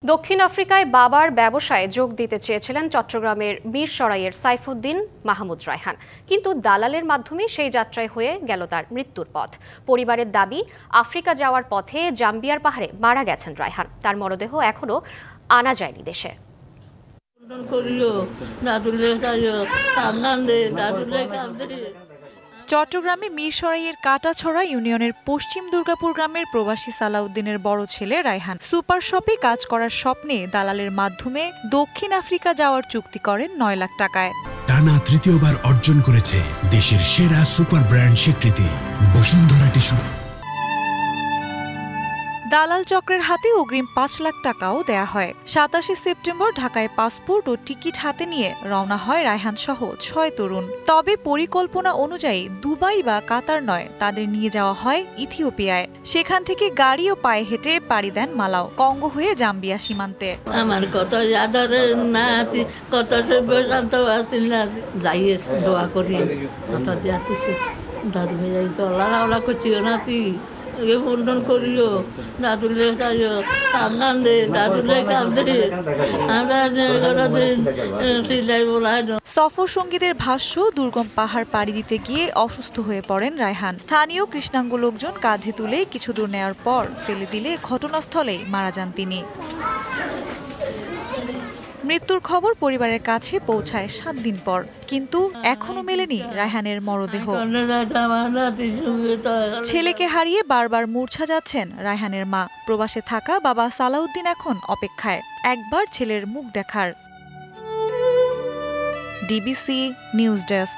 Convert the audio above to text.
দক্ষিণ আফ্রিকায় বাবার ব্যবসায় যোগ দিতে চেয়েছিলেন চট্টগ্রামের মিরসরাইয়ের সাইফুদ্দিন মাহমুদ রায়হান, কিন্তু দালালের মাধ্যমে সেই যাত্রায় হয়ে গেল তার মৃত্যুর পথ। পরিবারের দাবি, আফ্রিকা যাওয়ার পথে জাম্বিয়ার পাহাড়ে মারা গেছেন রায়হান। তার মরদেহ এখনো আনা যায়নি দেশে। চট্টগ্রামে মিরসরাইয়ের কাটাছড়া ইউনিয়নের পশ্চিম দুর্গাপুর গ্রামের প্রবাসী সালাউদ্দিনের বড় ছেলে রায়হান সুপার শপে কাজ করার স্বপ্নে দালালের মাধ্যমে দক্ষিণ আফ্রিকা যাওয়ার চুক্তি করেন ৯ লাখ টাকায়। টানা তৃতীয়বার অর্জন করেছে দেশের সেরা সুপার ব্র্যান্ড স্বীকৃতি বসুন্ধরা টিস্যু। দালাল চক্রের হাতে অগ্রিম ৫ লাখ টাকাও দেয়া হয়। ২৭ সেপ্টেম্বর ঢাকায় পাসপোর্ট ও টিকিট হাতে নিয়ে রওনা হয় রায়হান সহ ৬ তরুণ। তবে পরিকল্পনা অনুযায়ী দুবাই বা কাতার নয়, তাদের নিয়ে যাওয়া হয় ইথিওপিয়ায়। সেখান থেকে গাড়ি ও পায়ে হেঁটে পাড়ি দেন মালাও, কঙ্গো হয়ে জাম্বিয়া সীমান্তে। আমার কত আদরের নাতি, কত শান্ত আছিল না, যাইয়ে দোয়া করি মাথা দিয়া দাদু ভাই তো আল্লাহ করছিও নাতি বন্ধন করিও, দাদুলে কান্দে, দাদুলে কান্দে, আমরা সিলাই বলাই। সফর সঙ্গীদের ভাষ্য, দুর্গম পাহাড় পাড়ি দিতে গিয়ে অসুস্থ হয়ে পড়েন রায়হান। স্থানীয় কৃষ্ণাঙ্গ লোকজন কাঁধে তুলে কিছু দূর নেওয়ার পর ফেলে দিলে ঘটনাস্থলেই মারা যান তিনি। মৃত্যুর খবর পরিবারের কাছে পৌঁছায় ৭ দিন পর, কিন্তু এখনো মেলেনি রায়হানের মরদেহ। ছেলেকে হারিয়ে বারবার মূর্ছা যাচ্ছেন রায়হানের মা। প্রবাসে থাকা বাবা সালাউদ্দিন এখন অপেক্ষায় একবার ছেলের মুখ দেখার। DBC news desk.